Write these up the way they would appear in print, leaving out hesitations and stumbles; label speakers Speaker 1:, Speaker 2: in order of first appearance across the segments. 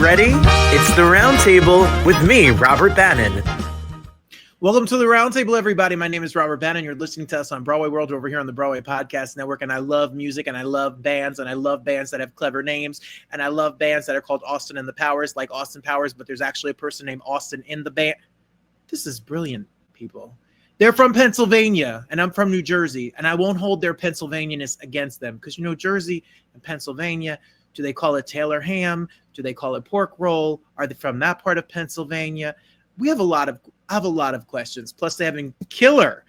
Speaker 1: ready? It's the Roundtable with me, Robert Bannon.
Speaker 2: Welcome to the Roundtable, everybody. My name is Robert Bannon. You're listening to us on Broadway World over here on the Broadway Podcast Network. And I love music, and I love bands, and I love bands that have clever names, and I love bands that are called Austin and the Powers, like Austin Powers, but there's actually a person named Austin in the band. This is brilliant, people. They're from Pennsylvania, and I'm from New Jersey, and I won't hold their Pennsylvanianness against them because, you know, Jersey and Pennsylvania, do they call it Taylor ham? Do they call it pork roll? Are they from that part of Pennsylvania? I have a lot of questions. Plus, they have a killer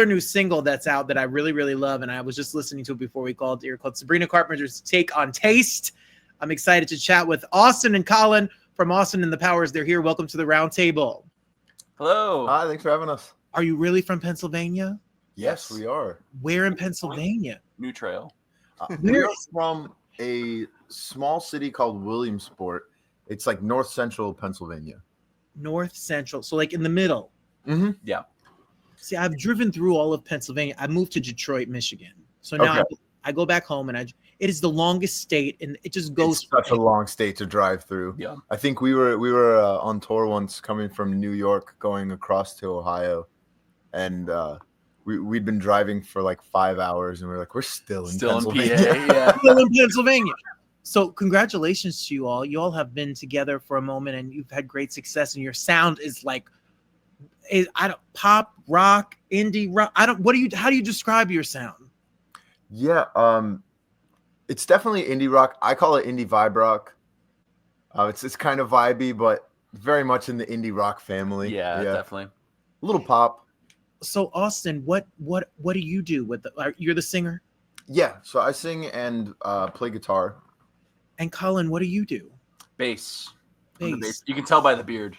Speaker 2: new single that's out that I really, really love, and I was just listening to it before we called here, called Sabrina Carpenter's Take on Taste. I'm excited to chat with Austin and Colin from Austin and the Powers. They're here. Welcome to the Roundtable.
Speaker 3: Hello.
Speaker 4: Hi, thanks for having us.
Speaker 2: Are you really from Pennsylvania?
Speaker 4: Yes, we are.
Speaker 2: Where in Pennsylvania?
Speaker 3: New Trail.
Speaker 4: We're from a small city called Williamsport. It's like north central Pennsylvania.
Speaker 2: North Central. So like in the middle.
Speaker 4: Mm-hmm.
Speaker 3: Yeah.
Speaker 2: See, I've driven through all of Pennsylvania. I moved to Detroit, Michigan. So now I go back home, and it is the longest state, and it just goes.
Speaker 4: It's such a long state to drive through.
Speaker 3: Yeah.
Speaker 4: I think we were on tour once coming from New York going across to Ohio, and we'd been driving for like 5 hours, and we were like, we're still in Pennsylvania.
Speaker 3: PA, yeah.
Speaker 2: Still in Pennsylvania. So congratulations to you all. You all have been together for a moment, and you've had great success, and your sound is like, pop, rock, indie rock. How do you describe your sound?
Speaker 4: Yeah, it's definitely indie rock. I call it indie vibe rock. It's kind of vibey, but very much in the indie rock family.
Speaker 3: Yeah, definitely.
Speaker 4: A little pop.
Speaker 2: So Austin, what do you do with you're the singer?
Speaker 4: Yeah, so I sing and play guitar.
Speaker 2: And Colin, what do you do?
Speaker 3: Bass.
Speaker 2: Bass.
Speaker 3: You can tell by the beard.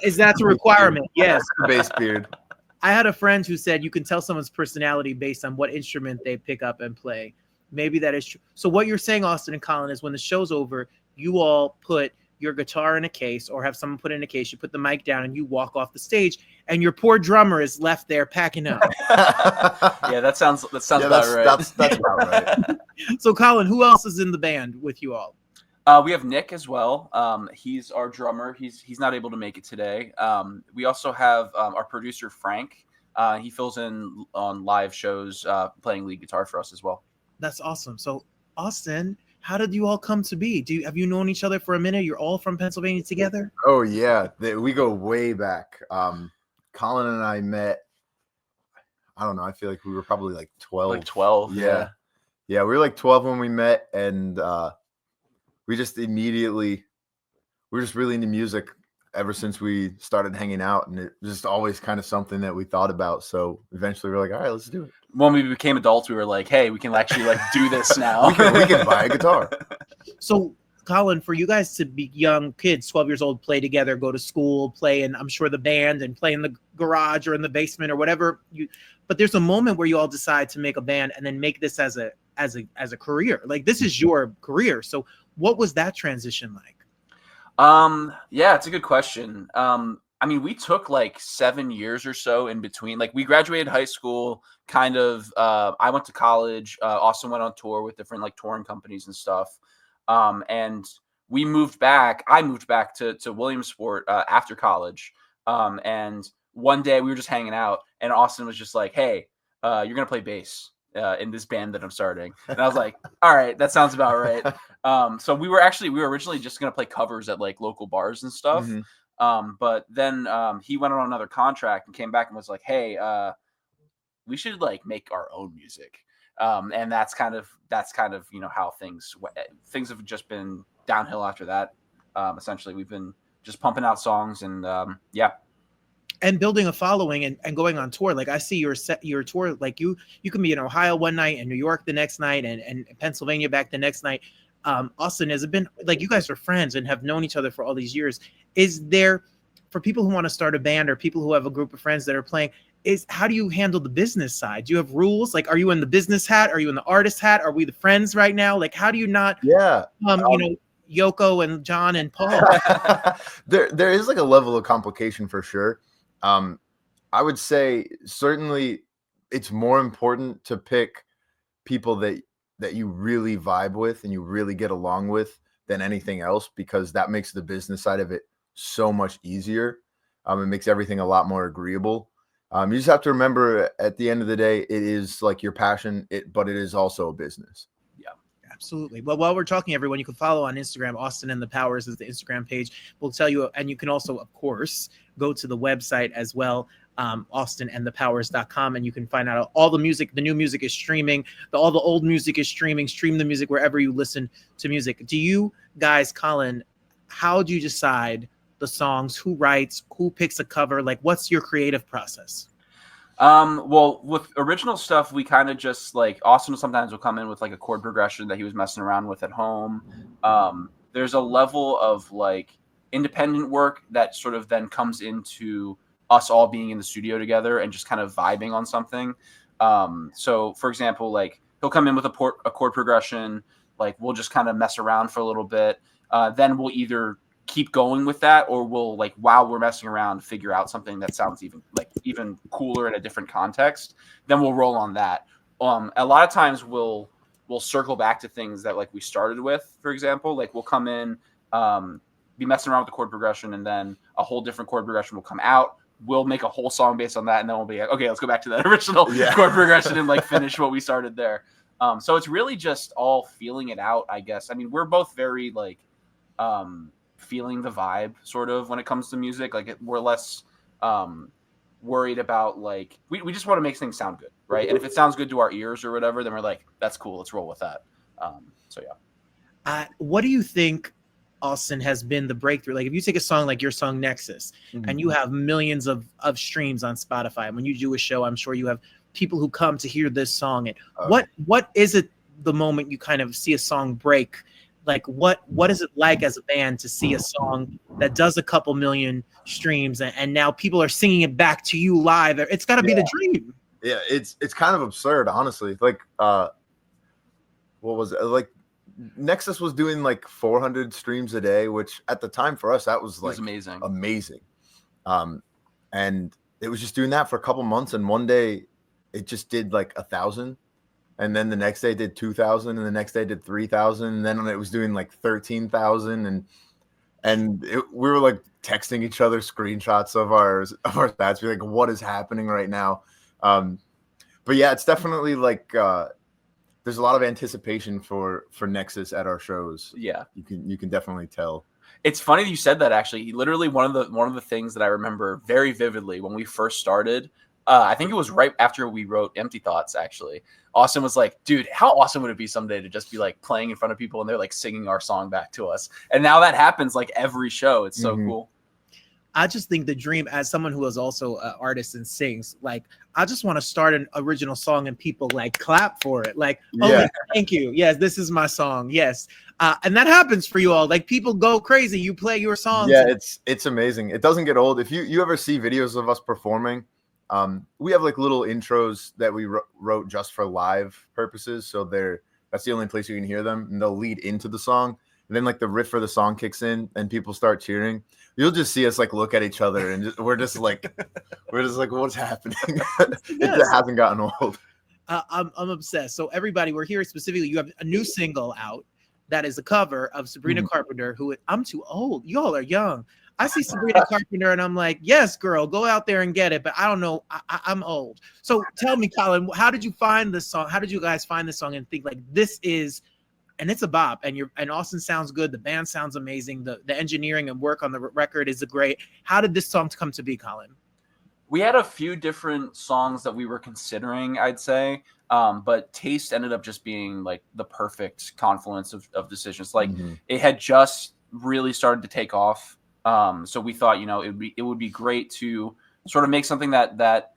Speaker 2: Is that a requirement? Yes.
Speaker 4: The bass beard.
Speaker 2: I had a friend who said you can tell someone's personality based on what instrument they pick up and play. Maybe that is true. So what you're saying, Austin and Colin, is when the show's over, you all put your guitar in a case or have someone put it in a case, you put the mic down and you walk off the stage, and your poor drummer is left there packing up.
Speaker 3: Yeah, that sounds about right.
Speaker 4: That's about right.
Speaker 2: So Colin, who else is in the band with you all?
Speaker 3: We have Nick as well. He's our drummer. He's not able to make it today. We also have our producer Frank. He fills in on live shows, playing lead guitar for us as well.
Speaker 2: That's awesome. So Austin, how did you all come to be? Have you known each other for a minute? You're all from Pennsylvania together?
Speaker 4: Oh yeah, we go way back. Colin and I met. I don't know. I feel like we were probably like 12.
Speaker 3: Like 12.
Speaker 4: Yeah, we were like 12 when we met, and we just immediately we're just really into music ever since we started hanging out, and it was just always kind of something that we thought about. So eventually we were like, all right, let's do it.
Speaker 3: When we became adults, we were like, hey, we can actually like do this now.
Speaker 4: we can buy a guitar.
Speaker 2: So Colin, for you guys to be young kids, 12 years old, play together, go to school, play in, I'm sure, the band and play in the garage or in the basement or whatever, but there's a moment where you all decide to make a band and then make this as a career. Like, this is your career. So what was that transition like?
Speaker 3: Yeah, it's a good question. I mean, we took like 7 years or so in between. Like, we graduated high school, kind of. I went to college. Austin went on tour with different like touring companies and stuff. And we moved back. I moved back to Williamsport after college. And one day we were just hanging out, and Austin was just like, "Hey, you're gonna play bass in this band that I'm starting." And I was like, "All right, that sounds about right." So we were originally just gonna play covers at like local bars and stuff. Mm-hmm. But then he went on another contract and came back and was like, "Hey, we should like make our own music." And that's kind of how things have just been downhill after that. Essentially, we've been just pumping out songs and
Speaker 2: and building a following and going on tour. Like, I see your tour, like you can be in Ohio one night and New York the next night and Pennsylvania back the next night. Austin, has it been like, you guys are friends and have known each other for all these years? Is there, for people who want to start a band or people who have a group of friends that are playing, how do you handle the business side? Do you have rules? Like, are you in the business hat? Are you in the artist hat? Are we the friends right now? Like, how do you not, Yoko and John and Paul?
Speaker 4: There is like a level of complication for sure. I would say certainly it's more important to pick people that you really vibe with and you really get along with than anything else, because that makes the business side of it so much easier. It makes everything a lot more agreeable. You just have to remember, at the end of the day, it is like your passion, but it is also a business.
Speaker 2: Absolutely. Well, while we're talking, everyone, you can follow on Instagram. Austin and the Powers is the Instagram page. We'll tell you, and you can also, of course, go to the website as well, austinandthepowers.com, and you can find out all the music. The new music is streaming. All the old music is streaming. Stream the music wherever you listen to music. Do you guys, Colin, how do you decide the songs? Who writes? Who picks a cover? Like, what's your creative process?
Speaker 3: Well, with original stuff, we kind of just like Austin sometimes will come in with like a chord progression that he was messing around with at home. There's a level of like independent work that sort of then comes into us all being in the studio together and just kind of vibing on something. So for example, like he'll come in with a chord progression, like we'll just kind of mess around for a little bit. Then we'll either keep going with that, or we'll like, while we're messing around, figure out something that sounds even cooler in a different context. Then we'll roll on that. A lot of times we'll circle back to things that like we started with. For example, like we'll come in, be messing around with the chord progression, and then a whole different chord progression will come out. We'll make a whole song based on that, and then we'll be like, okay, let's go back to that original chord progression and like finish what we started there. So it's really just all feeling it out, I guess. I mean, we're both very like feeling the vibe sort of when it comes to music. Like we're less worried about like we just want to make things sound good, right? And if it sounds good to our ears or whatever, then we're like, that's cool, let's roll with that. So yeah.
Speaker 2: What do you think, Austin, has been the breakthrough? Like if you take a song like your song Nexus, and you have millions of streams on Spotify, and when you do a show, I'm sure you have people who come to hear this song, and what is it the moment you kind of see a song break? Like what is it like as a band to see a song that does a couple million streams and now people are singing it back to you live? It's got to be the dream.
Speaker 4: Yeah, it's kind of absurd, honestly. Like what was it? Like Nexus was doing like 400 streams a day, which at the time for us, that was like amazing. And it was just doing that for a couple months, and one day it just did like 1,000. And then the next day did 2,000, and the next day did 3,000, and then it was doing like 13,000, and we were like texting each other screenshots of our stats. We're like, what is happening right now? But yeah, it's definitely like there's a lot of anticipation for Nexus at our shows.
Speaker 3: Yeah,
Speaker 4: you can definitely tell.
Speaker 3: It's funny that you said that. Actually, literally one of the things that I remember very vividly when we first started. I think it was right after we wrote Empty Thoughts, actually. Austin was like, dude, how awesome would it be someday to just be like playing in front of people and they're like singing our song back to us? And now that happens like every show. It's so cool.
Speaker 2: I just think the dream, as someone who is also an artist and sings, like I just want to start an original song and people like clap for it. Like, oh, thank you. Yes, this is my song. Yes. And that happens for you all. Like people go crazy. You play your songs.
Speaker 4: Yeah, it's amazing. It doesn't get old. If you ever see videos of us performing, we have like little intros that we wrote just for live purposes. So that's the only place you can hear them, and they'll lead into the song. And then like the riff for the song kicks in and people start cheering. You'll just see us like look at each other and we're just like, what's happening? It hasn't gotten old.
Speaker 2: I'm obsessed. So everybody, we're here specifically. You have a new single out that is a cover of Sabrina Carpenter, who I'm too old. Y'all are young. I see Sabrina Carpenter and I'm like, yes, girl, go out there and get it. But I don't know. I'm old. So tell me, Colin, how did you find this song? How did you guys find this song and think like this is, and it's a bop, and Austin sounds good. The band sounds amazing. The engineering and work on the record is great. How did this song come to be, Colin?
Speaker 3: We had a few different songs that we were considering, I'd say. But Taste ended up just being like the perfect confluence of decisions. Like it had just really started to take off. So we thought, it would be great to sort of make something that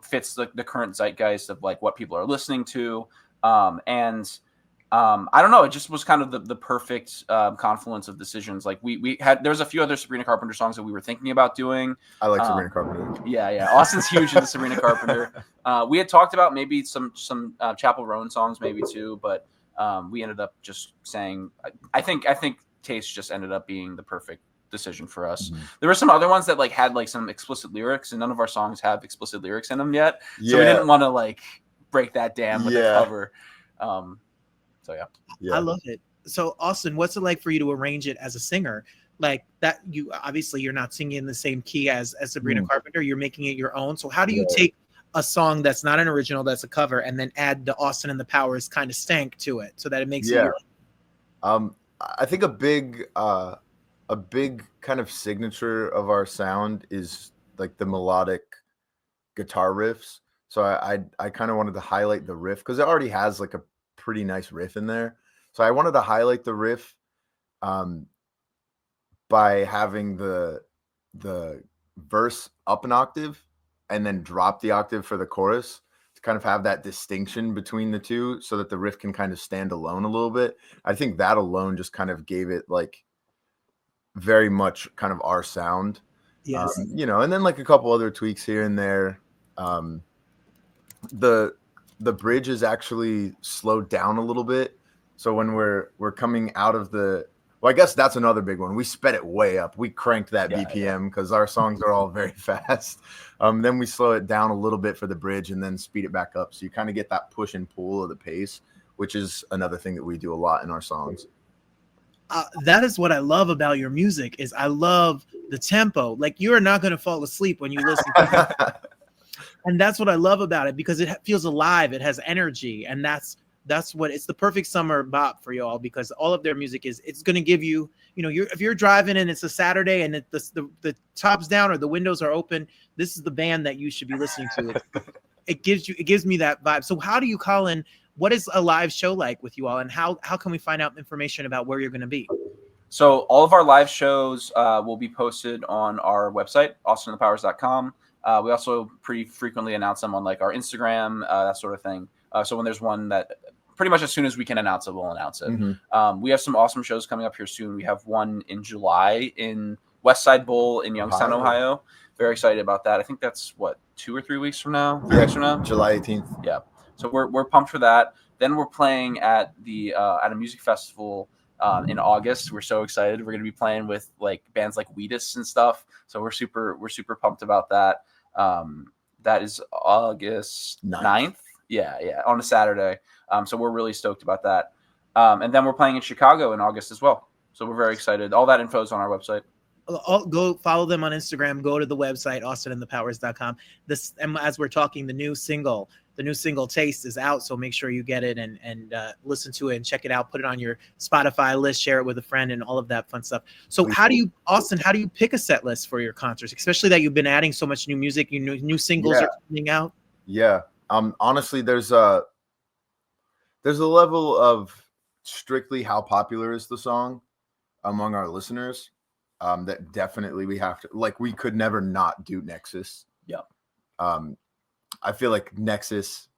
Speaker 3: fits the current zeitgeist of like what people are listening to. I don't know, it just was kind of the perfect confluence of decisions. Like there was a few other Sabrina Carpenter songs that we were thinking about doing.
Speaker 4: I like Sabrina Carpenter.
Speaker 3: Yeah. Austin's huge into Sabrina Carpenter. We had talked about maybe some Chapel Roan songs maybe too, but we ended up just saying, I think Taste just ended up being the perfect decision for us. There were some other ones that like had like some explicit lyrics, and none of our songs have explicit lyrics in them yet. So we didn't want to like break that dam with the cover. So yeah.
Speaker 2: I love it. So Austin, what's it like for you to arrange it as a singer? Like that, you obviously you're not singing in the same key as Sabrina Carpenter. You're making it your own. So how do you take a song that's not an original, that's a cover, and then add the Austin and the Powers kind of stank to it so that it makes it your
Speaker 4: own? I think a big kind of signature of our sound is like the melodic guitar riffs. So I kind of wanted to highlight the riff because it already has like a pretty nice riff in there. So I wanted to highlight the riff by having the verse up an octave and then drop the octave for the chorus to kind of have that distinction between the two so that the riff can kind of stand alone a little bit. I think that alone just kind of gave it like very much kind of our sound.
Speaker 2: Yes.
Speaker 4: You know, and then like a couple other tweaks here and there. The bridge is actually slowed down a little bit. So when we're coming out of I guess that's another big one. We sped it way up. We cranked that BPM because our songs are all very fast. Then we slow it down a little bit for the bridge and then speed it back up. So you kind of get that push and pull of the pace, which is another thing that we do a lot in our songs.
Speaker 2: That is what I love about your music is I love the tempo. Like you are not going to fall asleep when you listen to it. And that's what I love about it because it feels alive. It has energy. And that's what it's the perfect summer bop for y'all because all of their music it's going to give you, you know, if you're driving and it's a Saturday and the top's down or the windows are open, this is the band that you should be listening to. It gives me that vibe. So how do you call in? What is a live show like with you all? And how can we find out information about where you're going to be?
Speaker 3: So all of our live shows will be posted on our website, austinandthepowers.com. We also pretty frequently announce them on like our Instagram, that sort of thing. So when there's one that pretty much as soon as we can announce it, we'll announce it. Mm-hmm. We have some awesome shows coming up here soon. We have one in July in Westside Bowl in Youngstown, Ohio. Very excited about that. I think that's 2 or 3 weeks from now? 3 weeks from now?
Speaker 4: July 18th.
Speaker 3: Yeah. So we're pumped for that. Then we're playing at a music festival in August. We're so excited. We're going to be playing with like bands like Wheatus and stuff. So we're super pumped about that. That is August 9th. Yeah, on a Saturday. So we're really stoked about that. And then we're playing in Chicago in August as well. So we're very excited. All that info is on our website.
Speaker 2: Go follow them on Instagram. Go to the website, austinandthepowers.com. And as we're talking, the new single Taste is out. So make sure you get it and listen to it and check it out. Put it on your Spotify list, share it with a friend and all of that fun stuff. So how do you pick a set list for your concerts, especially that you've been adding so much new music, new singles are coming out?
Speaker 4: Yeah. Honestly, there's a level of strictly how popular is the song among our listeners. That definitely we have to, like, we could never not do Nexus.
Speaker 3: Yeah.
Speaker 4: I feel like Nexus,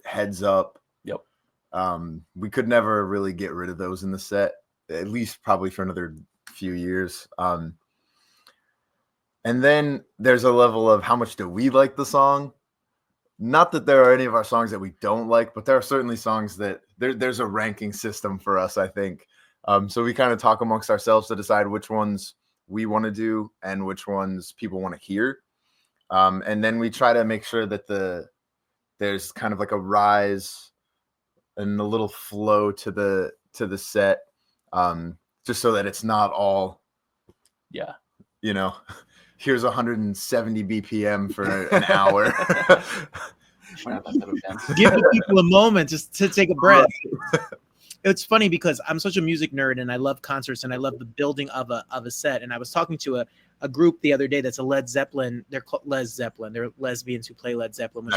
Speaker 4: Heads Up.
Speaker 3: Yep.
Speaker 4: We could never really get rid of those in the set, at least probably for another few years. And then there's a level of how much do we like the song? Not that there are any of our songs that we don't like, but there are certainly songs that there's a ranking system for us, I think. So we kind of talk amongst ourselves to decide which ones we want to do and which ones people want to hear. And then we try to make sure that there's kind of like a rise and a little flow to the set, just so that it's not all, here's 170 BPM for an hour.
Speaker 2: Give the people a moment just to take a breath. It's funny because I'm such a music nerd and I love concerts and I love the building of a set. And I was talking to a group the other day that's a Led Zeppelin. They're called Led Zeppelin. They're lesbians who play Led Zeppelin.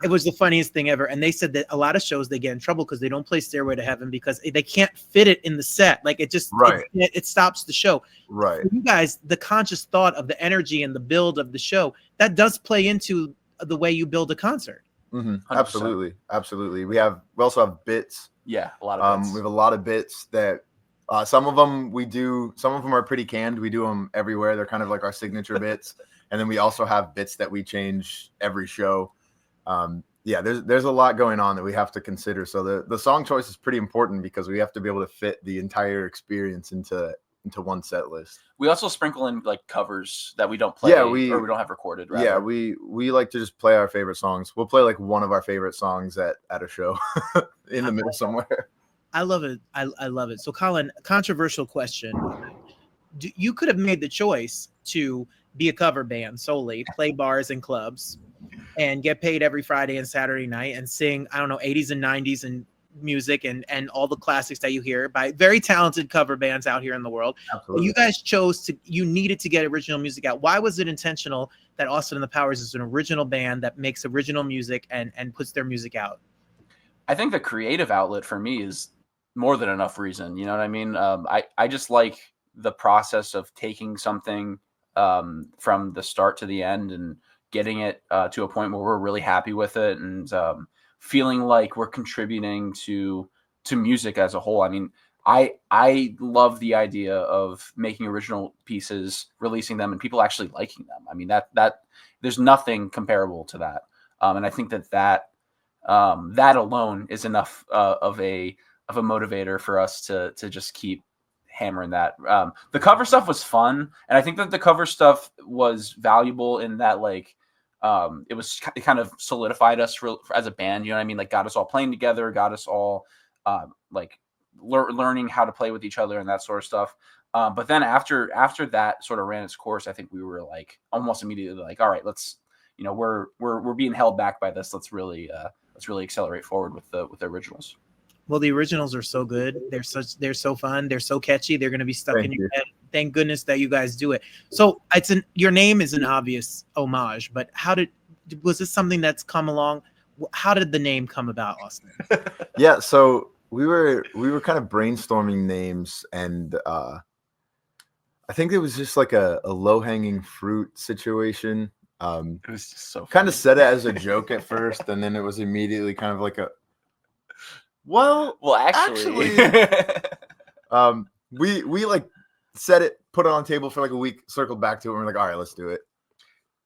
Speaker 2: It was the funniest thing ever. And they said that a lot of shows they get in trouble because they don't play Stairway to Heaven because they can't fit it in the set. Like it just it stops the show.
Speaker 4: Right.
Speaker 2: For you guys, the conscious thought of the energy and the build of the show, that does play into the way you build a concert.
Speaker 4: Mm-hmm. Absolutely. We also have bits.
Speaker 3: Yeah, a lot of bits.
Speaker 4: We have a lot of bits that some of them we do. Some of them are pretty canned. We do them everywhere. They're kind of like our signature bits. And then we also have bits that we change every show. There's a lot going on that we have to consider. So the song choice is pretty important because we have to be able to fit the entire experience into one set list.
Speaker 3: We also sprinkle in like covers that we don't play or we don't have recorded. Rather.
Speaker 4: Yeah, we like to just play our favorite songs. We'll play like one of our favorite songs at a show in the middle somewhere.
Speaker 2: I love it. I love it. So, Colin, controversial question. You could have made the choice to be a cover band solely, play bars and clubs, and get paid every Friday and Saturday night and sing, I don't know, 80s and 90s and music and all the classics that you hear by very talented cover bands out here in the world. But
Speaker 4: Absolutely.
Speaker 2: you guys you needed to get original music out. Why was it intentional that Austin and the Powers is an original band that makes original music and puts their music out?
Speaker 3: I think the creative outlet for me is more than enough reason. You know what I mean? I just like the process of taking something from the start to the end and getting it to a point where we're really happy with it and feeling like we're contributing to music as a whole. I mean, I love the idea of making original pieces, releasing them, and people actually liking them. I mean, that there's nothing comparable to that. And I think that alone is enough of a motivator for us to just keep hammering that. The cover stuff was fun, and I think that the cover stuff was valuable in that, like, it kind of solidified us as a band. You know what I mean? Like, got us all playing together, got us all like learning how to play with each other and that sort of stuff. But then after that sort of ran its course, I think we were like almost immediately like, all right, let's, you know, we're being held back by this. Let's really accelerate forward with the originals.
Speaker 2: Well, the originals are so good. They're so fun. They're so catchy. They're going to be stuck in your head. Thank goodness that you guys do it. So your name is an obvious homage, but was this something that's come along? How did the name come about, Austin?
Speaker 4: Yeah, so we were kind of brainstorming names, and I think it was just like a low-hanging fruit situation.
Speaker 3: It was just so
Speaker 4: kind of said it as a joke at first, and then it was immediately kind of like a well actually we like said it, put it on the table for like a week, circled back to it, and we're like, all right, let's do it.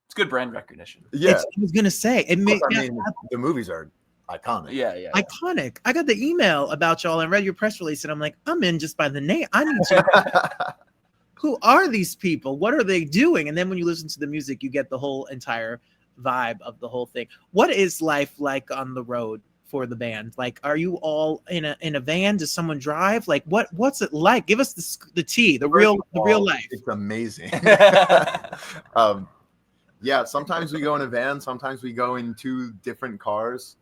Speaker 3: It's good brand recognition.
Speaker 4: Yeah,
Speaker 2: I was gonna say it made.
Speaker 4: I mean, the movies are iconic.
Speaker 3: Yeah.
Speaker 2: Iconic. I got the email about y'all and read your press release, and I'm like, I'm in just by the name. I need to. Who are these people? What are they doing? And then when you listen to the music, you get the whole entire vibe of the whole thing. What is life like on the road for the band? Like, are you all in a van? Does someone drive? Like, what's it like? Give us the tea, the real life.
Speaker 4: It's amazing. Yeah, sometimes we go in a van, sometimes we go in 2 different cars.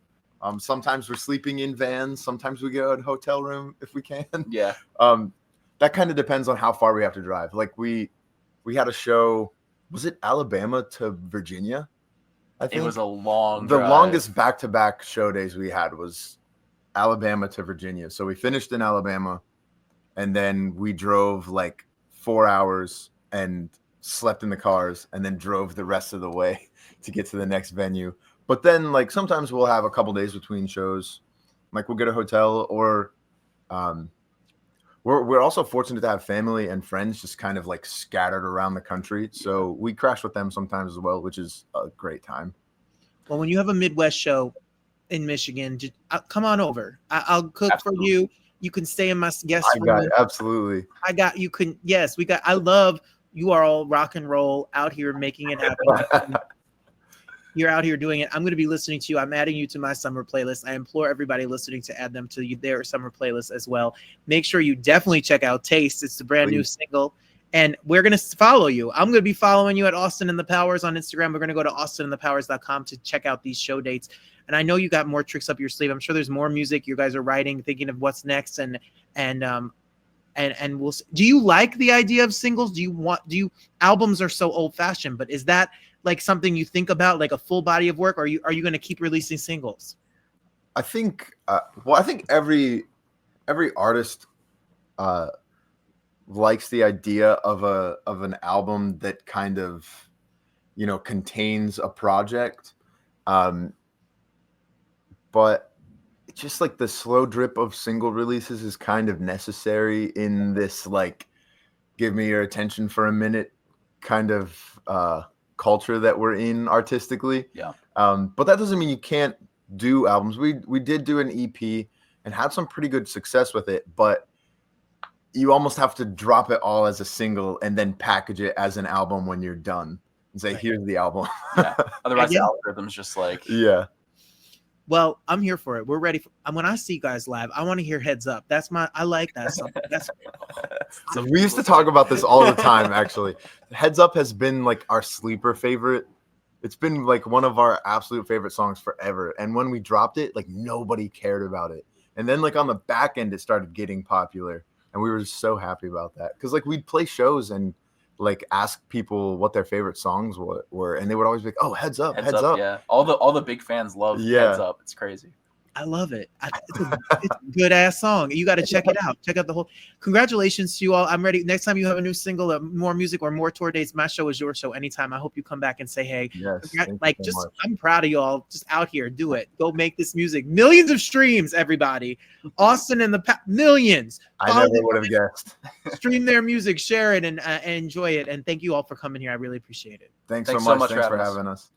Speaker 4: Sometimes we're sleeping in vans, sometimes we go in a hotel room if we can.
Speaker 3: Yeah.
Speaker 4: That kind of depends on how far we have to drive. Like we had a show, was it Alabama to Virginia? I think
Speaker 3: It was a long
Speaker 4: the
Speaker 3: drive.
Speaker 4: longest back-to-back show days we had was Alabama to Virginia. So we finished in Alabama, and then we drove like 4 hours and slept in the cars, and then drove the rest of the way to get to the next venue. But then, like, sometimes we'll have a couple days between shows. Like, we'll get a hotel, or we're also fortunate to have family and friends just kind of like scattered around the country. So we crash with them sometimes as well, which is a great time.
Speaker 2: Well, when you have a Midwest show in Michigan, just come on over. I'll cook
Speaker 3: Absolutely.
Speaker 2: for you. You can stay in my guest
Speaker 4: I got
Speaker 2: room.
Speaker 4: it, absolutely.
Speaker 2: I love you are all rock and roll out here making it happen. You're out here doing it. I'm going to be listening to you. I'm adding you to my summer playlist. I implore everybody listening to add them to their summer playlist as well. Make sure you definitely check out Taste. It's the brand new single. And we're going to follow you. I'm going to be following you at Austin and the Powers on Instagram. We're going to go to austinandthepowers.com to check out these show dates. And I know you got more tricks up your sleeve. I'm sure there's more music you guys are writing, thinking of what's next. And we'll. Do you like the idea of singles? Albums are so old fashioned, but is that like something you think about, like a full body of work, or are you going to keep releasing singles?
Speaker 4: I think I think every artist likes the idea of an album that kind of, you know, contains a project, but it's just like the slow drip of single releases is kind of necessary in this, like, give me your attention for a minute kind of culture that we're in artistically.
Speaker 3: Yeah.
Speaker 4: But that doesn't mean you can't do albums. We did do an EP and had some pretty good success with it, but you almost have to drop it all as a single and then package it as an album when you're done and say, here's the album.
Speaker 3: Yeah. Otherwise, the algorithm's just like,
Speaker 4: yeah.
Speaker 2: Well, I'm here for it. We're ready. When I see you guys live, I want to hear Heads Up. I like that song.
Speaker 4: We used to talk about this all the time, actually. Heads Up has been like our sleeper favorite. It's been like one of our absolute favorite songs forever. And when we dropped it, like nobody cared about it. And then like on the back end, it started getting popular. And we were just so happy about that. Because like we'd play shows and like ask people what their favorite songs were. And they would always be like, oh, Heads Up, Heads Up.
Speaker 3: Yeah. All the big fans love Heads Up. It's crazy.
Speaker 2: I love it. It's a good ass song. You got to check it out. Check out the whole. Congratulations to you all. I'm ready. Next time you have a new single, more music, or more tour dates, my show is your show anytime. I hope you come back and say, hey,
Speaker 4: yes,
Speaker 2: like, just much. I'm proud of y'all. Just out here, do it. Go make this music. Millions of streams, everybody. Austin and the millions.
Speaker 4: I never would have guessed.
Speaker 2: Stream their music, share it, and enjoy it. And thank you all for coming here. I really appreciate it.
Speaker 4: Thanks so much. Thanks for having us.